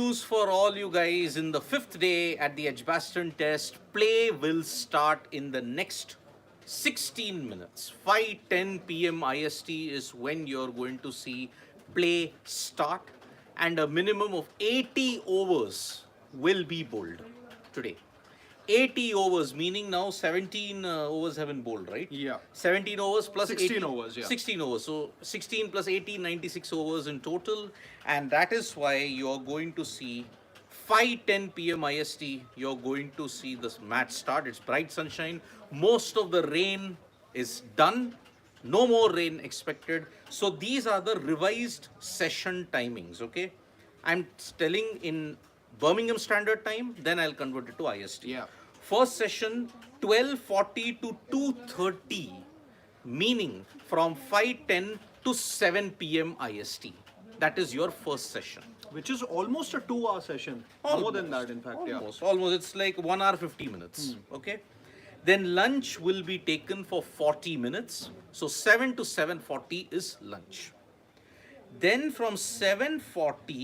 news for all you guys. In the 5th day at the Edgbaston test, play will start in the next 16 minutes. 5:10 p.m. IST is when you're going to see play start, and a minimum of 80 overs will be bowled today. 80 overs, meaning now 17 overs have been bowled, right? Yeah. 17 overs plus 16 80, overs, yeah. 16 overs. So 16 plus 18, 96 overs in total. And that is why you're going to see 5:10 p.m. IST, you're going to see this match start. It's bright sunshine. Most of the rain is done. No more rain expected. So these are the revised session timings, okay? I'm telling in Birmingham Standard Time, then I'll convert it to IST. Yeah. First session 12:40 to 2:30, meaning from 5:10 to 7 p.m. IST. That is your first session. Which is almost a 2-hour session. More than that, in fact. Almost. It's like 1 hour 50 minutes. Okay. Then lunch will be taken for 40 minutes. So 7 to 7:40 is lunch. Then from 7:40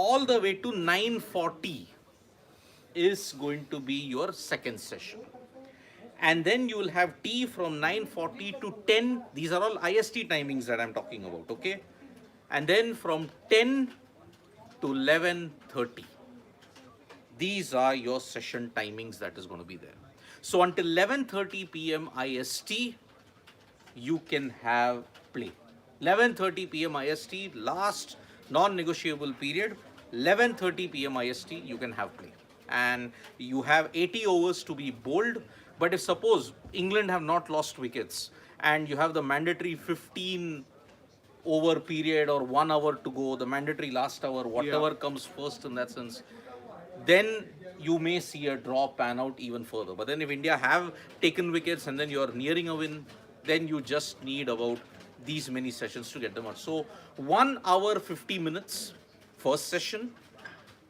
all the way to 9:40 is going to be your second session. And then you will have tea from 9:40 to 10. These are all IST timings that I'm talking about, okay? And then from 10 to 11:30. These are your session timings that is going to be there. So until 11:30 p.m. IST, you can have play. 11:30 p.m. IST, last non-negotiable period. 11:30 p.m. IST, you can have play. And you have 80 overs to be bowled. But if suppose England have not lost wickets and you have the mandatory 15 over period or 1 hour to go, the mandatory last hour, whatever comes first in that sense, then you may see a draw pan out even further. But then if India have taken wickets and then you're nearing a win, then you just need about these many sessions to get them out. So 1 hour 50 minutes, first session,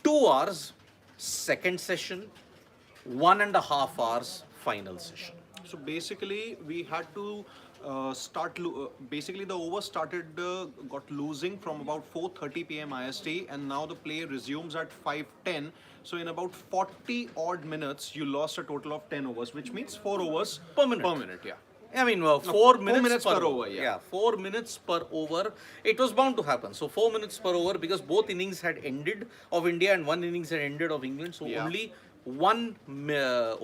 2 hours, second session, 1.5 hours, final session. So basically, we had to basically the over started got losing from about 4:30 p.m. IST, and now the play resumes at 5:10. So in about 40 odd minutes, you lost a total of 10 overs, which means 4 overs Per minute. Per minute, yeah. I mean, 4 minutes, per over, yeah. 4 minutes per over. It was bound to happen. So 4 minutes per over, because both innings had ended of India and one innings had ended of England. So only one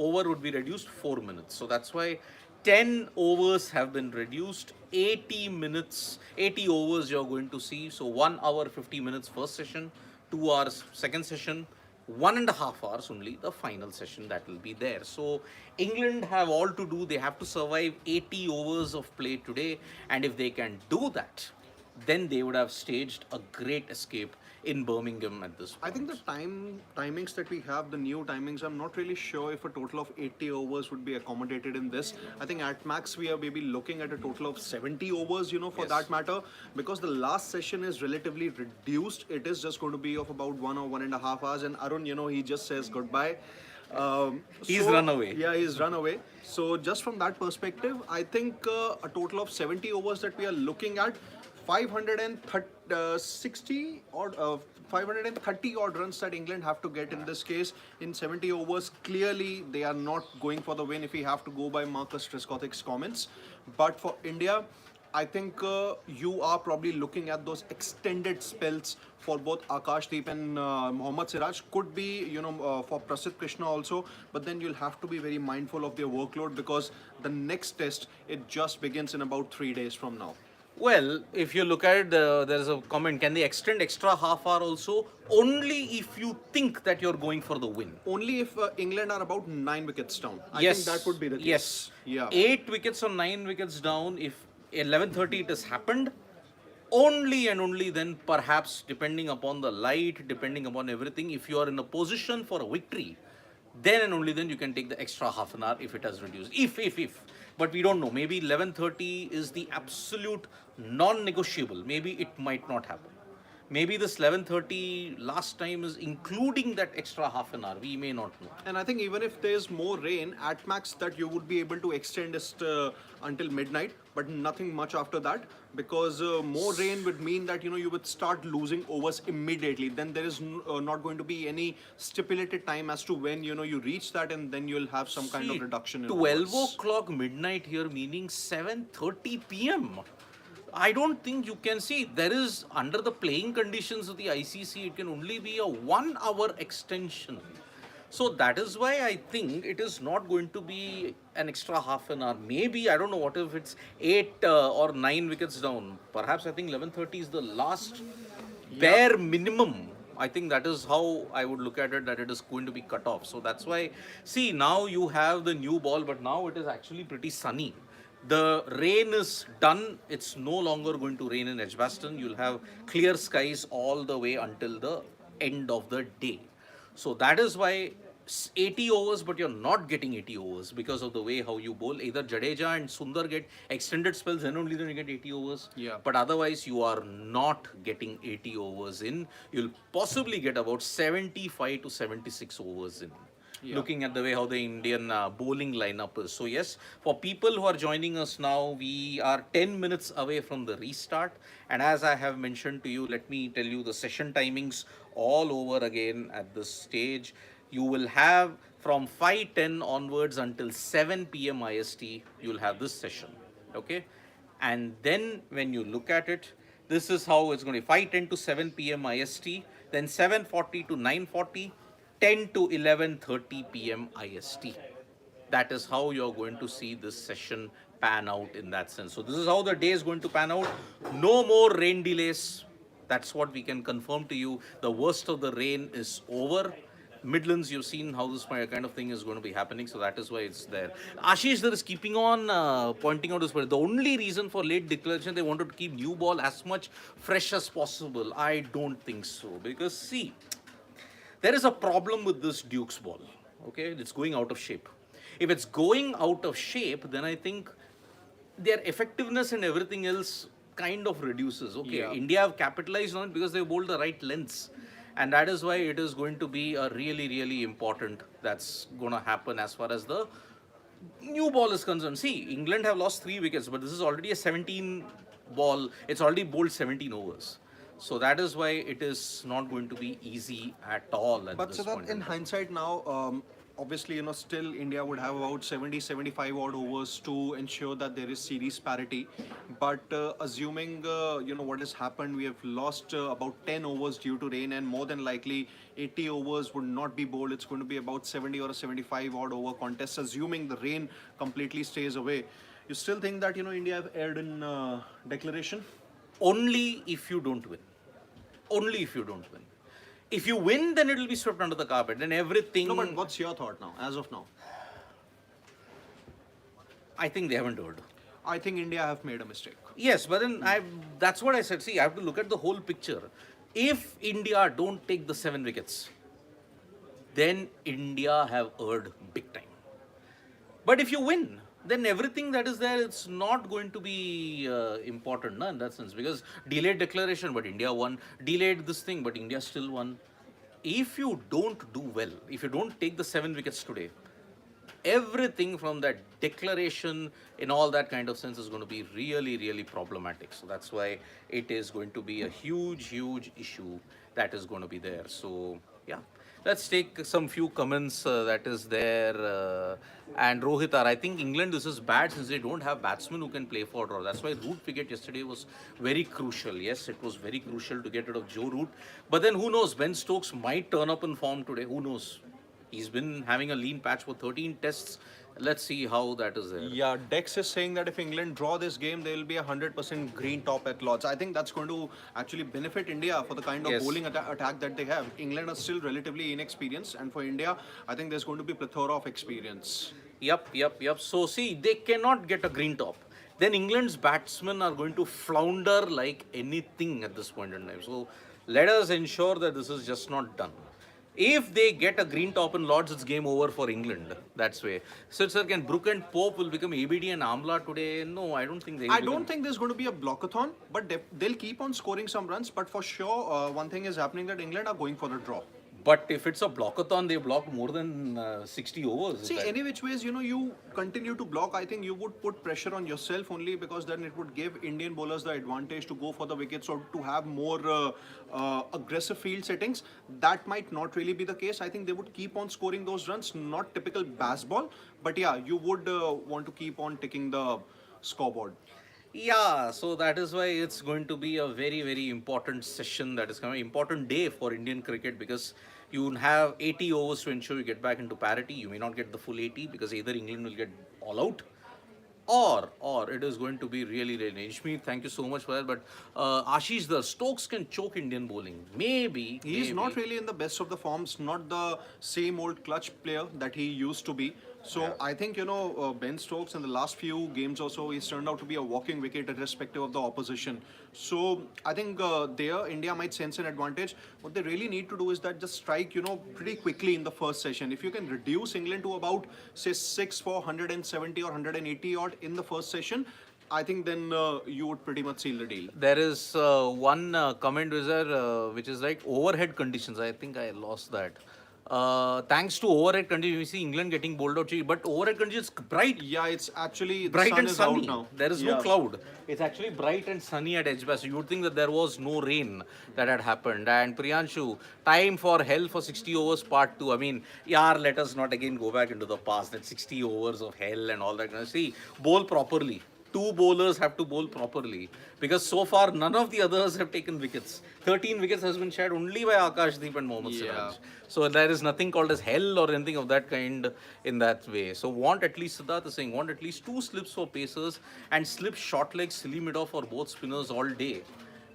over would be reduced 4 minutes. So that's why 10 overs have been reduced. 80 minutes, 80 overs you're going to see. So 1 hour 50 minutes first session, 2 hours second session, 1.5 hours only the final session that will be there. So England have all to do. They have to survive 80 overs of play today, and if they can do that, then they would have staged a great escape in Birmingham at this point. I think the timings that we have, the new timings, I'm not really sure if a total of 80 overs would be accommodated in this. I think at max we are maybe looking at a total of 70 overs, for that matter, because the last session is relatively reduced. It is just going to be of about 1 or 1.5 hours, and Arun, he just says goodbye. He's run away. Yeah, he's run away. So just from that perspective, I think a total of 70 overs that we are looking at, 530 odd runs that England have to get in this case in 70 overs. Clearly, they are not going for the win if we have to go by Marcus Trescothick's comments. But for India, I think you are probably looking at those extended spells for both AajTak and Mohammad Siraj. Could be, for Prasidh Krishna also. But then you'll have to be very mindful of their workload, because the next test, it just begins in about 3 days from now. Well, if you look at it, there's a comment, can they extend extra half hour also? Only if you think that you're going for the win. Only if England are about 9 wickets down. I Yes. think that would be the case. Yes. Yeah. 8 wickets or 9 wickets down. If 11:30 it has happened, only and only then, perhaps, depending upon the light, depending upon everything, if you are in a position for a victory, then and only then you can take the extra half an hour if it has reduced. If. But we don't know. Maybe 11:30 is the absolute non-negotiable. Maybe it might not happen. Maybe this 11:30 last time is including that extra half an hour. We may not know. And I think even if there's more rain, at max that you would be able to extend it until midnight, but nothing much after that, because more rain would mean that you would start losing overs immediately. Then there is not going to be any stipulated time as to when you reach that, and then you'll have some kind of See, reduction in 12 overs. o'clock midnight here meaning 7:30 p.m. I don't think you can see. There is, under the playing conditions of the ICC, it can only be a 1 hour extension. So that is why I think it is not going to be an extra half an hour. Maybe, I don't know what if it's 8 or 9 wickets down. Perhaps I think 11:30 is the last bare minimum. I think that is how I would look at it, that it is going to be cut off. So that's why, see, now you have the new ball, but now it is actually pretty sunny. The rain is done. It's no longer going to rain in Edgbaston. You'll have clear skies all the way until the end of the day. So that is why 80 overs, but you're not getting 80 overs because of the way how you bowl. Either Jadeja and Sundar get extended spells, then only then you get 80 overs. Yeah. But otherwise, you are not getting 80 overs in. You'll possibly get about 75 to 76 overs in. Yeah. Looking at the way how the Indian bowling lineup is. So yes, for people who are joining us now, we are 10 minutes away from the restart. And as I have mentioned to you, let me tell you the session timings all over again at this stage. You will have from 5:10 onwards until 7 p.m. IST, you will have this session. Okay? And then when you look at it, this is how it's going to be 5:10 to 7 p.m. IST, then 7:40 to 9:40. 10 to 11:30 p.m. IST. That is how you're going to see this session pan out in that sense. So this is how the day is going to pan out. No more rain delays. That's what we can confirm to you. The worst of the rain is over. Midlands, you've seen how this kind of thing is going to be happening, so that is why it's there. Ashish, there is keeping on pointing out this, but the only reason for late declaration, they wanted to keep new ball as much fresh as possible. I don't think so, because see, there is a problem with this Duke's ball. Okay, it's going out of shape. If it's going out of shape, then I think their effectiveness and everything else kind of reduces. Okay, Yeah. India have capitalized on it because they bowled the right lengths. And that is why it is going to be a really, really important that's going to happen as far as the new ball is concerned. See, England have lost 3 wickets, but this is already a 17 ball. It's already bowled 17 overs. So that is why it is not going to be easy at all at But this so that point. in hindsight now, obviously, still India would have about 70, 75 odd overs to ensure that there is series parity. But assuming, what has happened, we have lost about 10 overs due to rain, and more than likely 80 overs would not be bowled. It's going to be about 70 or a 75 odd over contest, assuming the rain completely stays away. You still think that, India have erred in declaration? Only if you don't win. Only if you don't win. If you win, then it will be swept under the carpet. Then everything. No, but what's your thought now, as of now? I think they haven't heard. I think India have made a mistake. Yes, but then that's what I said. See, I have to look at the whole picture. If India don't take the 7 wickets, then India have erred big time. But if you win, then everything that is there, it's not going to be important in that sense, because delayed declaration, but India won. Delayed this thing, but India still won. If you don't do well, if you don't take the 7 wickets today, everything from that declaration in all that kind of sense is going to be really, really problematic. So that's why it is going to be a huge, huge issue that is going to be there. So yeah, let's take some few comments that is there. And Rohitar, I think England, this is bad since they don't have batsmen who can play for draw. That's why Root wicket yesterday was very crucial. Yes, it was very crucial to get rid of Joe Root. But then who knows, Ben Stokes might turn up in form today. Who knows? He's been having a lean patch for 13 tests. Let's see how that is there. Yeah, Dex is saying that if England draw this game, there will be 100% green top at Lords. I think that's going to actually benefit India for the kind of Yes. bowling attack that they have. England are still relatively inexperienced, and for India, I think there's going to be plethora of experience. Yep. So see, they cannot get a green top. Then England's batsmen are going to flounder like anything at this point in time. So let us ensure that this is just not done. If they get a green top in Lords, it's game over for England. That's way. So, sir, can Brook and Pope will become ABD and Amla today? No, I don't think they will I become. don't think there's going to be a blockathon, but they'll keep on scoring some runs. But for sure, one thing is happening that England are going for the draw. But if it's a blockathon, they block more than 60 overs. See, any which ways, you continue to block. I think you would put pressure on yourself only because then it would give Indian bowlers the advantage to go for the wickets or to have more aggressive field settings. That might not really be the case. I think they would keep on scoring those runs, not typical baseball. But yeah, you would want to keep on ticking the scoreboard. Yeah, so that is why it's going to be a very, very important session that is coming, important day for Indian cricket because you have 80 overs to ensure you get back into parity. You may not get the full 80 because either England will get all out or it is going to be really, really. Ishmeet, thank you so much for that. But Ashish, the Stokes can choke Indian bowling. Maybe. He's not really in the best of the forms, not the same old clutch player that he used to be. So I think, Ben Stokes in the last few games or so, he's turned out to be a walking wicket irrespective of the opposition. So I think there India might sense an advantage. What they really need to do is that just strike, pretty quickly in the first session. If you can reduce England to about, say, 6 for 170 or 180 odd in the first session, I think then you would pretty much seal the deal. There is one comment which is like overhead conditions. I think I lost that. Thanks to overhead conditions, we see England getting bowled out. But overhead conditions bright. Yeah, it's actually Bright the sun and is sunny. out now. There is no cloud. It's actually bright and sunny at Edgbaston. You would think that there was no rain that had happened. And Priyanshu, time for hell for 60 overs part 2. I mean, let us not again go back into the past. That 60 overs of hell and all that. See, bowl properly. 2 bowlers have to bowl properly because so far none of the others have taken wickets. 13 wickets has been shared only by AajTak and Mohammad Siraj. So there is nothing called as hell or anything of that kind in that way. So want at least, Siddharth is saying, want at least 2 slips for pacers and slip short leg, silly mid-off for both spinners all day.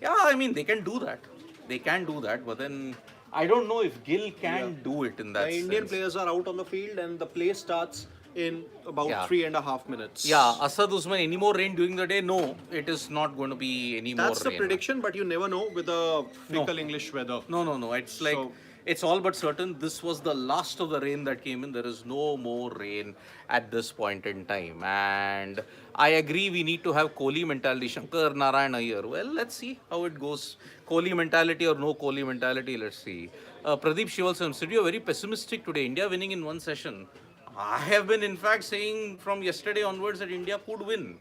Yeah, I mean, they can do that. They can do that, but then I don't know if Gill can do it in that The sense. Indian players are out on the field and the play starts in about 3.5 minutes. Yeah, Asad Usman, any more rain during the day? No, it is not going to be any more rain. That's the prediction, but you never know with the fickle English weather. No. It's like, it's all but certain. This was the last of the rain that came in. There is no more rain at this point in time. And I agree, we need to have Kohli mentality. Shankar Narayan Iyer. Well, let's see how it goes. Kohli mentality or no Kohli mentality, let's see. Pradeep Shivalsam said you're very pessimistic today. India winning in one session. I have been, in fact, saying from yesterday onwards that India could win.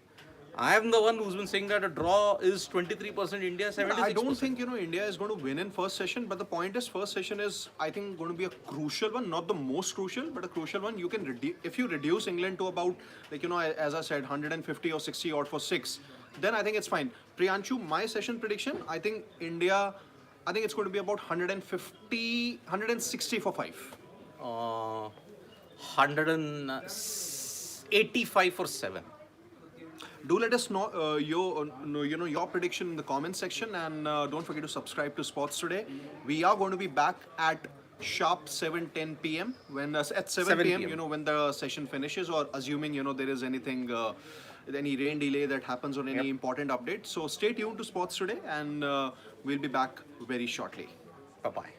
I am the one who's been saying that a draw is 23% India, 76%. I don't think, India is going to win in first session, but the point is first session is, I think, going to be a crucial one, not the most crucial, but a crucial one. You can if you reduce England to about, as I said, 150 or 60 odd for 6, then I think it's fine. Priyanshu, my session prediction, I think India, it's going to be about 160 for 5. 185 for 7. Do let us know your prediction in the comment section, and don't forget to subscribe to Sports Today. We are going to be back at sharp 7:10 p.m. when at 7 p.m. When the session finishes, or assuming there is anything any rain delay that happens on any important update. So stay tuned to Sports Today, and we'll be back very shortly. Bye bye.